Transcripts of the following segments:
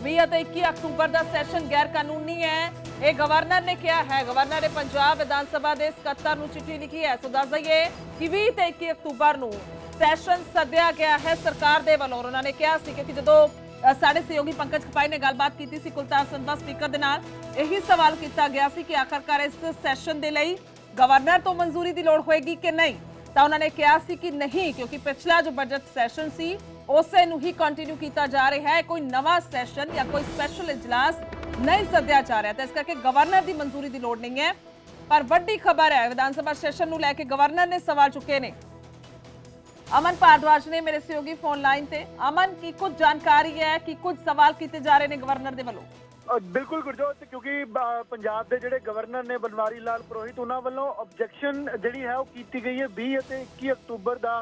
20 ਅਤੇ 21 ਅਕਤੂਬਰ ਦਾ ਸੈਸ਼ਨ ਗੈਰ ਕਾਨੂੰਨੀ ਹੈ। ਇਹ ਗਵਰਨਰ ਨੇ ਕਿਹਾ ਹੈ। ਗਵਰਨਰ ਨੇ ਪੰਜਾਬ ਵਿਧਾਨ ਸਭਾ ਦੇ ਸਕੱਤਰ ਨੂੰ ਚਿੱਠੀ ਲਿਖੀ ਹੈ। ਸੋ ਦੱਸ ਦਈਏ ਕਿ 20 ਤੇ 21 ਅਕਤੂਬਰ ਨੂੰ ਸੈਸ਼ਨ ਸੱਦਿਆ ਗਿਆ ਹੈ ਸਰਕਾਰ ਦੇ ਵੱਲੋਂ। ਉਹਨਾਂ ਨੇ ਕਿਹਾ ਸੀ ਕਿ ਜਦੋਂ ਸਾਡੇ ਸਹਿਯੋਗੀ ਪੰਕਜ ਖਪਾਈ ਨੇ ਗੱਲਬਾਤ ਕੀਤੀ ਸੀ ਕੁਲਤਾਰ ਸੰਧਵਾ ਸਪੀਕਰ ਦੇ ਨਾਲ, ਇਹੀ ਸਵਾਲ ਕੀਤਾ ਗਿਆ ਸੀ ਕਿ ਆਖਰਕਾਰ ਇਸ ਸੈਸ਼ਨ ਦੇ ਲਈ ਗਵਰਨਰ ਤੋਂ ਮਨਜ਼ੂਰੀ ਦੀ ਲੋੜ ਹੋਏਗੀ ਕਿ ਨਹੀਂ। ਤਾਂ ਉਹਨਾਂ ਨੇ ਕਿਹਾ ਸੀ ਕਿ ਨਹੀਂ, ਕਿਉਂਕਿ ਪਿਛਲਾ ਜੋ ਬਜਟ ਸੈਸ਼ਨ ਸੀ ਉਸੇ ਨੂੰ ਹੀ ਕੰਟੀਨਿਊ ਕੀਤਾ ਜਾ ਰਿਹਾ ਹੈ। ਕੋਈ ਨਵਾਂ ਸੈਸ਼ਨ ਜਾਂ ਕੋਈ ਸਪੈਸ਼ਲ ਇਜਲਾਸ ਨਹੀਂ ਸੱਦਿਆ ਜਾ ਰਿਹਾ, ਤਾਂ ਇਸ ਕਰਕੇ ਗਵਰਨਰ ਦੀ ਮਨਜ਼ੂਰੀ ਦੀ ਲੋੜ ਨਹੀਂ ਹੈ। ਪਰ ਵੱਡੀ ਖਬਰ ਹੈ, ਵਿਧਾਨ ਸਭਾ ਸੈਸ਼ਨ ਨੂੰ ਲੈ ਕੇ ਗਵਰਨਰ ਨੇ ਸਵਾਲ ਚੁੱਕੇ ਨੇ। ਅਮਨ ਭਾਰਦਵਾਜ ਨੇ ਮੇਰੇ ਸਹਿਯੋਗੀ ਫੋਨ ਲਾਈਨ ਤੇ। ਅਮਨ, ਕੀ ਕੁਝ ਜਾਣਕਾਰੀ ਹੈ ਕਿ ਕੁਝ ਸਵਾਲ ਕੀਤੇ ਜਾ ਰਹੇ ਨੇ ਗਵਰਨਰ ਦੇ ਵੱਲੋਂ? बिल्कुल गुरजोत, क्योंकि पंजाब के जिहड़े गवर्नर ने बनवारी लाल पुरोहित उन्होंने वालों ऑब्जेक्शन जिहड़ी है वो की गई है 20 और 21 अक्तूबर का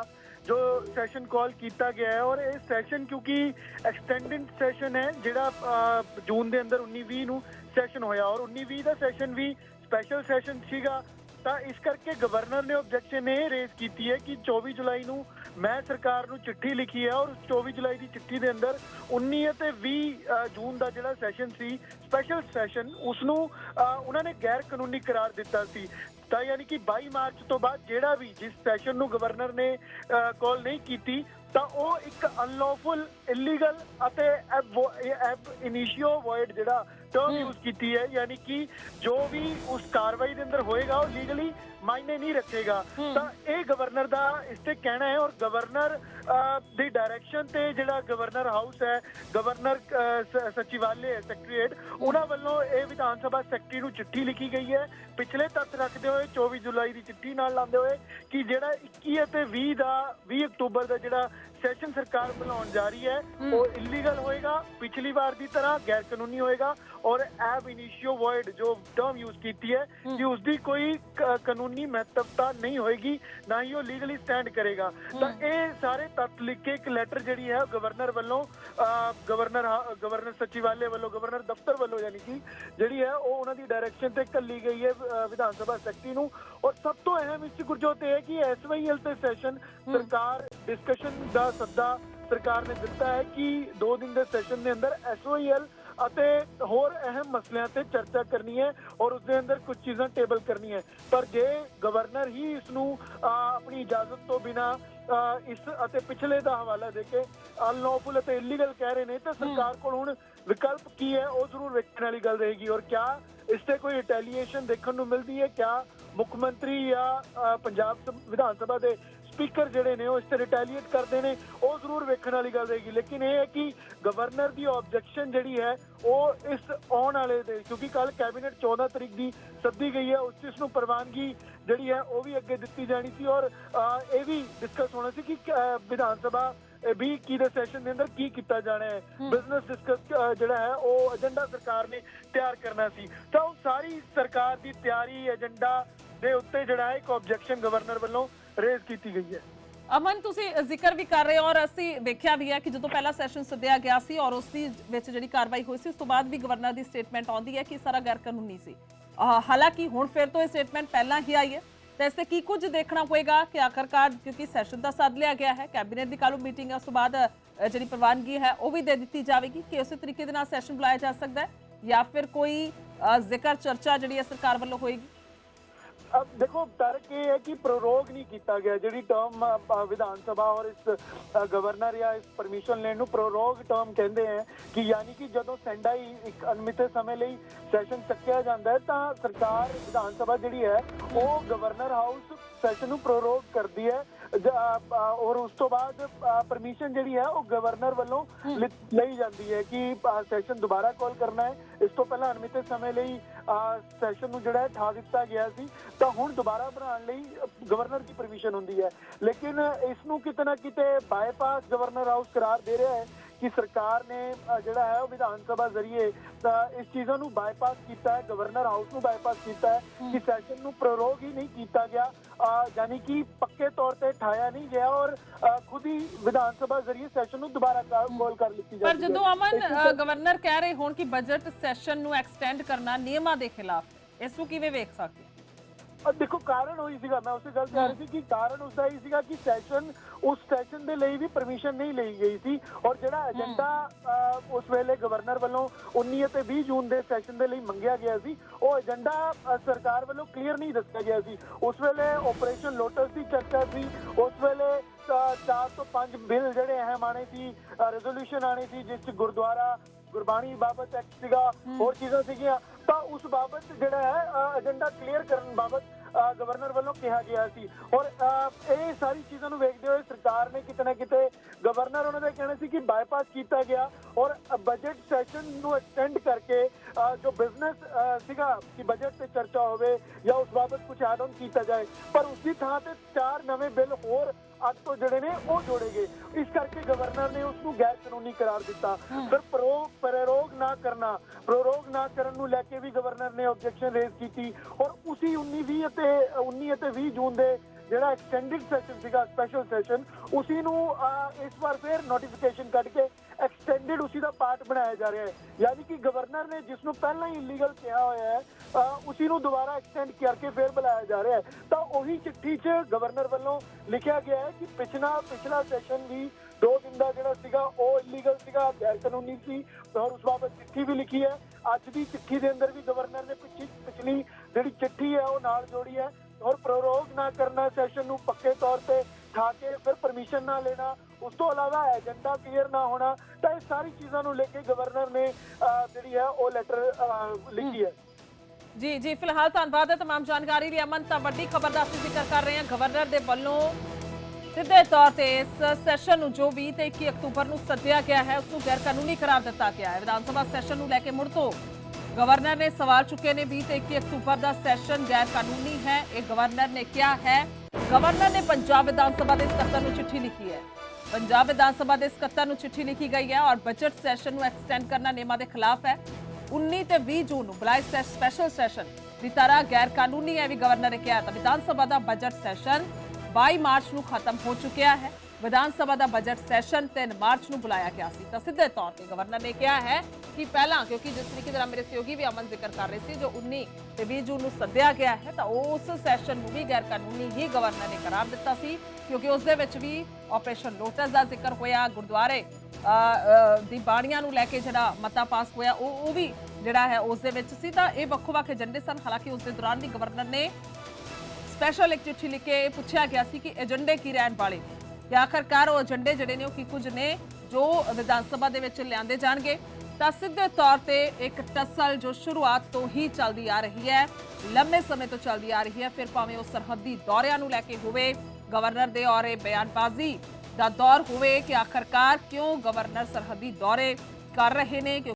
जो सैशन कॉल किया गया है। और ये सैशन क्योंकि एक्सटेंडेड सैशन है जिहड़ा जून के अंदर 19-20 नूं सैशन होया और 19-20 का सैशन भी स्पैशल सैशन सीगा। ਤਾਂ ਇਸ ਕਰਕੇ ਗਵਰਨਰ ਨੇ ਆਬਜੈਕਸ਼ਨ ਇਹ ਰੇਜ਼ ਕੀਤੀ ਹੈ ਕਿ 24 ਜੁਲਾਈ ਨੂੰ ਮੈਂ ਸਰਕਾਰ ਨੂੰ ਚਿੱਠੀ ਲਿਖੀ ਹੈ ਔਰ 24 ਜੁਲਾਈ ਦੀ ਚਿੱਠੀ ਦੇ ਅੰਦਰ 19 ਅਤੇ 20 ਜੂਨ ਦਾ ਜਿਹੜਾ ਸੈਸ਼ਨ ਸੀ ਸਪੈਸ਼ਲ ਸੈਸ਼ਨ ਉਸ ਨੂੰ ਉਹਨਾਂ ਨੇ ਗੈਰ ਕਾਨੂੰਨੀ ਕਰਾਰ ਦਿੱਤਾ ਸੀ। ਤਾਂ ਯਾਨੀ ਕਿ 22 ਮਾਰਚ ਤੋਂ ਬਾਅਦ ਜਿਹੜਾ ਵੀ ਜਿਸ ਸੈਸ਼ਨ ਨੂੰ ਗਵਰਨਰ ਨੇ ਕਾਲ ਨਹੀਂ ਕੀਤੀ ਤਾਂ ਉਹ ਇੱਕ ਅਨਲੌਫੁਲ ਇਲੀਗਲ ਅਤੇ ਐਬ ਇਨੀਸ਼ੀਓ ਵੋਇਡ ਜਿਹੜਾ टर्म यूज की है, यानी कि जो भी उस कार्रवाई के अंदर होएगा वो लीगली मायने नहीं रखेगा। तो ये गवर्नर का इससे कहना है और गवर्नर दी डायरेक्शन ते जिहड़ा गवर्नर हाउस है, गवर्नर सचिवालय सैकटरीएट उन्होंने वालों ये विधान सभा सैकटरी नूं चिट्ठी लिखी गई है पिछले तत्थ रखते हुए 24 जुलाई की चिट्ठी नाल लाते हुए कि जिहड़ा 21 ਅਤੇ 20 अक्तूबर का जिहड़ा सैशन सरकार बुलाउण जा रही है वो इलीगल होएगा, पिछली बार की तरह गैर कानूनी होएगा और एब इनिशियो वॉइड जो टर्म यूज की है कि उसकी कोई कानूनी महत्वता नहीं होएगी, ना ही वो लीगली स्टैंड करेगा। तो ये सारे तत्त लिख के एक लैटर जिहड़ी है गवर्नर वालों गवर्नर सचिवालय वालों गवर्नर दफ्तर वालों यानी कि जिहड़ी है वो उन्हां दी डायरेक्शन ते घल्ली गई है विधान सभा सैकटरी नूं। और सब तो अहम इस गुरजोत है कि SYL ते सैशन सरकार डिस्कशन का सद्दा सरकार ने दिता है कि 2 दिन के सैशन के अंदर SYL ਅਤੇ ਹੋਰ ਅਹਿਮ ਮਸਲਿਆਂ ਤੇ ਚਰਚਾ ਕਰਨੀ ਹੈ ਔਰ ਉਸ ਦੇ ਅੰਦਰ ਕੁਝ ਚੀਜ਼ਾਂ ਟੇਬਲ ਕਰਨੀ ਹੈ। ਪਰ ਜੇ ਗਵਰਨਰ ਹੀ ਇਸ ਨੂੰ ਆਪਣੀ ਇਜਾਜ਼ਤ ਤੋਂ ਬਿਨਾ ਇਸ ਅਤੇ ਪਿਛਲੇ ਦਾ ਹਵਾਲਾ ਦੇ ਕੇ ਅਨਲੌਫੁਲ ਅਤੇ ਇਲੀਗਲ ਕਹਿ ਰਹੇ ਨੇ ਤਾਂ ਸਰਕਾਰ ਕੋਲ ਹੁਣ ਵਿਕਲਪ ਕੀ ਹੈ ਉਹ ਜ਼ਰੂਰ ਵੇਖਣ ਵਾਲੀ ਗੱਲ ਰਹੇਗੀ। ਔਰ ਕਿਆ ਇਸ ਤੇ ਕੋਈ ਰਿਟੈਲੀਏਸ਼ਨ ਦੇਖਣ ਨੂੰ ਮਿਲਦੀ ਹੈ, ਕਿਆ ਮੁੱਖ ਮੰਤਰੀ ਜਾਂ ਪੰਜਾਬ ਵਿਧਾਨ ਸਭਾ ਦੇ स्पीकर जिहड़े ने इस ते रिटैलीएट करते हैं वो जरूर वेखण वाली गल रहेगी। लेकिन यह है कि गवर्नर की ऑब्जेक्शन जिहड़ी है वो इस आने वाले दे क्योंकि कल कैबिनेट 14 तरीक की सद्दी गई है उस चीज़ नूं प्रवानगी जिहड़ी है वो भी अगे दित्ती जानी सी और ये भी डिस्कस होना सी कि विधान सभा भी की दे सैशन के अंदर की किया जाना है। बिजनेस डिस्कस जिहड़ा है वो एजेंडा सरकार ने तैयार करना सी। तो सारी सरकार की तैयारी एजेंडा ਦੇ ਉੱਤੇ ਜਿਹੜਾ ਇੱਕ ਆਬਜੈਕਸ਼ਨ ਗਵਰਨਰ ਵੱਲੋਂ ਰੇਜ਼ ਕੀਤੀ ਗਈ ਹੈ। ਅਮਨ, ਤੁਸੀਂ ਜ਼ਿਕਰ ਵੀ ਕਰ ਰਹੇ ਹੋ ਔਰ ਅਸੀਂ ਵੇਖਿਆ ਵੀ ਹੈ ਕਿ ਜਦੋਂ ਪਹਿਲਾ ਸੈਸ਼ਨ ਸੱਦਿਆ ਗਿਆ ਸੀ ਔਰ ਉਸ ਦੀ ਵਿੱਚ ਜਿਹੜੀ ਕਾਰਵਾਈ ਹੋਈ ਸੀ ਉਸ ਤੋਂ ਬਾਅਦ ਵੀ ਗਵਰਨਰ ਦੀ ਸਟੇਟਮੈਂਟ ਆਉਂਦੀ ਹੈ ਕਿ ਸਾਰਾ ਗੈਰ ਕਾਨੂੰਨੀ ਸੀ। ਹਾਲਾਂਕਿ ਹੁਣ ਫਿਰ ਤੋਂ ਇਹ ਸਟੇਟਮੈਂਟ ਪਹਿਲਾਂ ਹੀ ਆਈ ਹੈ ਤਾਂ ਇਸ ਤੇ ਕੀ ਕੁਝ ਦੇਖਣਾ ਹੋਏਗਾ ਕਿ ਆਖਰਕਾਰ ਕਿਉਂਕਿ ਸੈਸ਼ਨ ਦਾ ਸੱਦ ਲਿਆ ਗਿਆ ਹੈ, ਕੈਬਨਿਟ ਦੀ ਕੱਲ੍ਹ ਮੀਟਿੰਗ ਹੈ, ਉਸ ਤੋਂ ਬਾਅਦ ਜਿਹੜੀ ਪ੍ਰਵਾਨਗੀ ਹੈ ਉਹ ਵੀ ਦੇ ਦਿੱਤੀ ਜਾਵੇਗੀ ਕਿ ਉਸੇ ਤਰੀਕੇ ਦੇ ਨਾਲ ਸੈਸ਼ਨ ਬੁਲਾਇਆ ਜਾ ਸਕਦਾ ਹੈ ਜਾਂ ਫਿਰ ਕੋਈ ਜ਼ਿਕਰ ਚਰਚਾ ਜਿਹੜੀ ਹੈ ਸਰਕਾਰ ਵੱਲੋਂ ਹੋਏਗੀ। अब देखो तर्क ये है कि प्रोरोग नहीं किया गया जी टर्म विधान सभा और इस गवर्नर या इस परमिशन लेने नूं प्रोरोग टर्म कहते हैं कि यानी कि जदों सेंडाई एक अनमिते समय ਲਈ सैशन ਚੱਕਿਆ ਜਾਂਦਾ है तो सरकार विधान सभा जिहड़ी है वो गवर्नर हाउस सैशन ਨੂੰ प्रोरोग करती है और उस तो बाद परमिशन जिहड़ी है वो गवर्नर वालों ਲਈ ਜਾਂਦੀ है कि सैशन दोबारा कॉल करना है। इस तो पहला अनमिते समय ਲਈ सैशन ਨੂੰ ਜਿਹੜਾ ਠਾ ਦਿੱਤਾ ਗਿਆ ਸੀ ਤਾਂ ਹੁਣ ਦੁਬਾਰਾ ਬਣਾਉਣ ਲਈ ਗਵਰਨਰ ਦੀ ਪਰਮਿਸ਼ਨ ਹੁੰਦੀ ਹੈ। ਲੇਕਿਨ ਇਸ ਨੂੰ ਕਿਤੇ ਨਾ ਕਿਤੇ ਬਾਈਪਾਸ ਗਵਰਨਰ ਹਾਊਸ ਕਰਾਰ ਦੇ ਰਿਹਾ ਹੈ कि सरकार ने जिहड़ा है विधान सभा जरिए इस चीज़ों को बाईपास किया है, गवर्नर हाउस को बाईपास किया है कि सैशन को प्रोरोग ही नहीं किया गया, यानी कि पक्के तौर पर ठाया नहीं गया और खुद ही विधान सभा जरिए सैशन को दोबारा कॉल कर ली पर जो अमन गवर्नर कह रहे हो कि बजट सैशन को एक्सटेंड करना नियमां दे खिलाफ, इस नूं किवें वेख सकते? ਦੇਖੋ ਕਾਰਨ ਉਹੀ ਸੀਗਾ, ਮੈਂ ਉਸੇ ਗੱਲ ਤੇ ਆ ਰਹੀ ਸੀ ਕਿ ਕਾਰਨ ਉਸਦਾ ਹੀ ਸੀਗਾ ਕਿ ਉਸ ਸੈਸ਼ਨ ਦੇ ਲਈ ਵੀ ਪਰਮਿਸ਼ਨ ਨਹੀਂ ਲਈ ਗਈ ਸੀ ਔਰ ਜਿਹੜਾ ਏਜੰਡਾ ਉਸ ਵੇਲੇ ਗਵਰਨਰ ਵੱਲੋਂ 19 ਅਤੇ 20 ਜੂਨ ਦੇ ਸੈਸ਼ਨ ਦੇ ਲਈ ਮੰਗਿਆ ਗਿਆ ਸੀ, ਉਹ ਏਜੰਡਾ ਸਰਕਾਰ ਵੱਲੋਂ ਕਲੀਅਰ ਨਹੀਂ ਦੱਸਿਆ ਗਿਆ ਸੀ। ਉਸ ਵੇਲੇ ਆਪਰੇਸ਼ਨ ਲੋਟਸ ਦੀ ਚਰਚਾ ਸੀ, ਉਸ ਵੇਲੇ 4 ਤੋਂ 5 ਬਿੱਲ ਜਿਹੜੇ ਅਹਿਮ ਆਣੇ ਸੀ, ਰੈਜ਼ੋਲੂਸ਼ਨ ਆਣੀ ਸੀ, ਜਿਸ ਚ ਗੁਰਦੁਆਰਾ ਗੁਰਬਾਣੀ ਬਾਬਤ ਐਕਟ ਸੀਗਾ, ਹੋਰ ਚੀਜ਼ਾਂ ਸੀਗੀਆਂ, ਤਾਂ ਉਸ ਬਾਬਤ ਜਿਹੜਾ ਹੈ ਏਜੰਡਾ ਕਲੀਅਰ ਕਰਨ ਬਾਬਤ ਗਵਰਨਰ ਵੱਲੋਂ ਕਿਹਾ ਗਿਆ ਸੀ। ਔਰ ਇਹ ਸਾਰੀ ਚੀਜ਼ਾਂ ਨੂੰ ਵੇਖਦੇ ਹੋਏ ਸਰਕਾਰ ਨੇ ਕਿਤੇ ਨਾ ਕਿਤੇ ਗਵਰਨਰ ਉਹਨਾਂ ਦੇ ਕਹਿਣੇ ਸੀ ਕਿ ਬਾਈਪਾਸ ਕੀਤਾ ਗਿਆ ਔਰ ਬਜਟ ਸੈਸ਼ਨ ਨੂੰ ਐਕਸਟੈਂਡ ਕਰਕੇ ਜੋ ਬਿਜ਼ਨਸ ਸੀਗਾ ਕਿ ਬਜਟ ਤੇ ਚਰਚਾ ਹੋਵੇ ਜਾਂ ਉਸ ਬਾਬਤ ਕੁਝ ਐਡ ਆਨ ਕੀਤਾ ਜਾਏ, ਪਰ ਉਸ ਦੀ ਥਾਂ ਤੇ 4 ਨਵੇਂ ਬਿੱਲ ਹੋਰ ਅੱਜ ਤੋਂ ਜਿਹੜੇ ਨੇ ਉਹ ਜੋੜੇ ਗਏ। ਇਸ ਕਰਕੇ ਗਵਰਨਰ ਨੇ ਉਸ ਨੂੰ ਗੈਰ ਕਾਨੂੰਨੀ ਕਰਾਰ ਦਿੱਤਾ। ਫਿਰ ਪ੍ਰੋਰੋਗ ਨਾ ਕਰਨ ਨੂੰ ਲੈ ਕੇ ਵੀ ਗਵਰਨਰ ਨੇ ਆਬਜੈਕਸ਼ਨ ਰੇਜ਼ ਕੀਤੀ ਔਰ ਉਸੇ 19 ਅਤੇ 20 ਜੂਨ ਦੇ ਜਿਹੜਾ ਐਕਸਟੈਂਡਡ ਸੈਸ਼ਨ ਸੀਗਾ, ਸਪੈਸ਼ਲ ਸੈਸ਼ਨ, ਉसी ਨੂੰ ਇਸ ਵਾਰ ਫਿਰ ਨੋਟੀਫਿਕੇਸ਼ਨ ਕੱਢ ਕੇ ਐਕਸਟੈਂਡਡ ਉसी ਦਾ ਪਾਰਟ ਬਣਾਇਆ ਜਾ ਰਿਹਾ ਹੈ। ਯਾਨੀ ਕਿ ਗਵਰਨਰ ਨੇ ਜਿਸ ਨੂੰ ਪਹਿਲਾਂ ਹੀ ਇਲੀਗਲ ਕਿਹਾ ਹੋਇਆ ਹੈ ਉसी ਨੂੰ ਦੁਬਾਰਾ ਐਕਸਟੈਂਡ ਕਰਕੇ ਫਿਰ ਬੁਲਾਇਆ ਜਾ ਰਿਹਾ ਹੈ। ਤਾਂ ਉਹੀ ਚਿੱਠੀ 'ਚ ਗਵਰਨਰ ਵੱਲੋਂ ਲਿਖਿਆ ਗਿਆ ਹੈ ਕਿ ਪਿਛਲਾ ਸੈਸ਼ਨ ਵੀ 2 ਦਿਨ ਦਾ ਜਿਹੜਾ ਸੀਗਾ ਉਹ ਇਲੀਗਲ ਸੀਗਾ, ਗੈਰ ਕਾਨੂੰਨੀ ਸੀ ਔਰ ਉਸ ਬਾਬਤ ਚਿੱਠੀ ਵੀ ਲਿਖੀ ਹੈ। ਅੱਜ ਦੀ ਚਿੱਠੀ ਦੇ ਅੰਦਰ ਵੀ ਗਵਰਨਰ ਨੇ ਪਿਛਲੀ ਜਿਹੜੀ ਚਿੱਠੀ ਹੈ ਉਹ ਨਾਲ ਜੋੜੀ ਹੈ ਔਰ ਪ੍ਰੋਰੋਗ ਨਾ ਕਰਨਾ, ਸੈਸ਼ਨ ਨੂੰ ਪੱਕੇ ਤੌਰ ਤੇ ਠਾ ਕੇ ਫਿਰ ਪਰਮਿਸ਼ਨ ਨਾ ਲੈਣਾ, ਉਸ ਤੋਂ ਇਲਾਵਾ ਏਜੰਡਾ ਕਲੀਅਰ ਨਾ ਹੋਣਾ, ਤਾਂ ਇਹ ਸਾਰੀ ਚੀਜ਼ਾਂ ਨੂੰ ਲੈ ਕੇ ਗਵਰਨਰ ਨੇ ਜਿਹੜੀ ਹੈ ਉਹ ਲੈਟਰ ਲਿਖੀ ਹੈ। ਜੀ ਫਿਲਹਾਲ ਧੰਨਵਾਦ ਹੈ तमाम ਜਾਣਕਾਰੀ ਲਈ। ਅਮਨ, ਤਾਂ ਵੱਡੀ ਖਬਰ ਦਾ ਅਸੀਂ ਜ਼ਿਕਰ ਕਰ ਰਹੇ ਹਾਂ। ਗਵਰਨਰ ਦੇ ਵੱਲੋਂ ਸਿੱਧੇ ਤੌਰ ਤੇ ਇਸ ਸੈਸ਼ਨ ਨੂੰ ਜੋ 20 ਤੇ 21 ਅਕਤੂਬਰ ਨੂੰ ਸੱਦਿਆ ਗਿਆ ਹੈ ਉਸ ਨੂੰ ਗੈਰ ਕਾਨੂੰਨੀ ਕਰਾਰ ਦਿੱਤਾ ਗਿਆ ਹੈ। ਵਿਧਾਨ ਸਭਾ ਸੈਸ਼ਨ ਨੂੰ ਲੈ ਕੇ ਮੁੜ ਤੋਂ ਗਵਰਨਰ ਨੇ ਸਵਾਲ ਚੁੱਕੇ ਨੇ। 20 ਤੇ 21 ਅਕਤੂਬਰ ਦਾ ਸੈਸ਼ਨ ਗੈਰ ਕਾਨੂੰਨੀ ਹੈ, ਇਹ ਗਵਰਨਰ ਨੇ ਕਿਹਾ ਹੈ। ਗਵਰਨਰ ਨੇ ਪੰਜਾਬ ਵਿਧਾਨ ਸਭਾ ਦੇ ਸਕੱਤਰ ਨੂੰ ਚਿੱਠੀ ਲਿਖੀ ਹੈ। ਪੰਜਾਬ ਵਿਧਾਨ ਸਭਾ ਦੇ ਸਕੱਤਰ ਨੂੰ ਚਿੱਠੀ ਲਿਖੀ ਗਈ ਹੈ ਔਰ ਬਜਟ ਸੈਸ਼ਨ ਨੂੰ ਐਕਸਟੈਂਡ ਕਰਨਾ ਨਿਯਮਾਂ ਦੇ ਖਿਲਾਫ ਹੈ। 19 ਤੇ 20 ਜੂਨ ਨੂੰ ਬੁਲਾਏ ਸਪੈਸ਼ਲ ਸੈਸ਼ਨ ਦੀ ਤਰ੍ਹਾਂ ਗੈਰ ਕਾਨੂੰਨੀ ਹੈ ਵੀ ਗਵਰਨਰ ਨੇ ਕਿਹਾ। ਤਾਂ ਵਿਧਾਨ ਸਭਾ ਦਾ ਬਜਟ ਸੈਸ਼ਨ 22 ਮਾਰਚ ਨੂੰ ਖਤਮ ਹੋ ਚੁੱਕਿਆ ਹੈ। ਵਿਧਾਨ ਸਭਾ ਦਾ ਬਜਟ ਸੈਸ਼ਨ 3 ਮਾਰਚ ਨੂੰ ਬੁਲਾਇਆ ਗਿਆ ਸੀ। ਤਾਂ ਸਿੱਧੇ ਤੌਰ ਤੇ ਗਵਰਨਰ ਨੇ ਕਿਹਾ ਹੈ ਕਿ ਪਹਿਲਾਂ, ਕਿਉਂਕਿ ਜਿਸ ਤਰੀਕੇ ਨਾਲ ਮੇਰੇ ਸਹਿਯੋਗੀ ਵੀ ਅਮਨ ਜ਼ਿਕਰ ਕਰ ਰਹੇ ਸੀ, ਜੋ 19 ਤੇ 20 ਜੂਨ ਨੂੰ ਸੱਦਿਆ ਗਿਆ ਹੈ ਤਾਂ ਉਸ ਸੈਸ਼ਨ ਨੂੰ ਵੀ ਗੈਰ ਕਾਨੂੰਨੀ ਹੀ ਗਵਰਨਰ ਨੇ ਕਰਾਰ ਦਿੱਤਾ ਸੀ, ਕਿਉਂਕਿ ਉਸ ਦੇ ਵਿੱਚ ਵੀ ਆਪਰੇਸ਼ਨ ਲੋਟਸ ਦਾ ਜ਼ਿਕਰ ਹੋਇਆ, ਗੁਰਦੁਆਰੇ ਦੀ ਬਾਣੀਆਂ ਨੂੰ ਲੈ ਕੇ ਜਿਹੜਾ ਮਤਾ ਪਾਸ ਹੋਇਆ ਉਹ ਵੀ ਜਿਹੜਾ ਹੈ ਉਸ ਦੇ ਵਿੱਚ ਸੀ। ਤਾਂ ਇਹ ਵੱਖੋ-ਵੱਖ ਏਜੰਡੇ ਸਨ। ਹਾਲਾਂਕਿ ਉਸ ਦੇ ਦੌਰਾਨ ਵੀ ਗਵਰਨਰ ਨੇ ਸਪੈਸ਼ਲ ਇੱਕ ਚਿੱਠੀ ਲਿਖ ਕੇ ਪੁੱਛਿਆ ਗਿਆ ਸੀ ਕਿ ਏਜੰਡੇ ਕੀ ਰਹਿਣ ਵਾਲੇ, ਕਿ ਆਖਰਕਾਰ ਉਹ ਏਜੰਡੇ ਜਿਹੜੇ ਨੇ ਉਹ ਕੀ ਕੁਝ ਨੇ ਜੋ ਵਿਧਾਨ ਸਭਾ ਦੇ ਵਿੱਚ ਲਿਆਂਦੇ ਜਾਣਗੇ। ਤਾਂ ਸਿੱਧੇ ਤੌਰ ਤੇ ਇੱਕ ਟੱਸਲ ਜੋ ਸ਼ੁਰੂਆਤ ਤੋਂ ਹੀ ਚੱਲਦੀ ਆ ਰਹੀ ਹੈ, ਲੰਮੇ ਸਮੇਂ ਤੋਂ ਚੱਲਦੀ ਆ ਰਹੀ ਹੈ, ਫਿਰ ਭਾਵੇਂ ਉਹ ਸਰਹੱਦੀ ਦੌਰਿਆਂ ਨੂੰ ਲੈ ਕੇ ਹੋਵੇ, ਗਵਰਨਰ ਦੇ ਔਰ ਇਹ ਬਿਆਨਬਾਜ਼ੀ ਦਾ ਦੌਰ ਹੋਵੇ ਕਿ ਆਖਰਕਾਰ ਕਿਉਂ ਗਵਰਨਰ ਸਰਹੱਦੀ ਦੌਰੇ ਕਰ ਰਹੇ ਨੇ।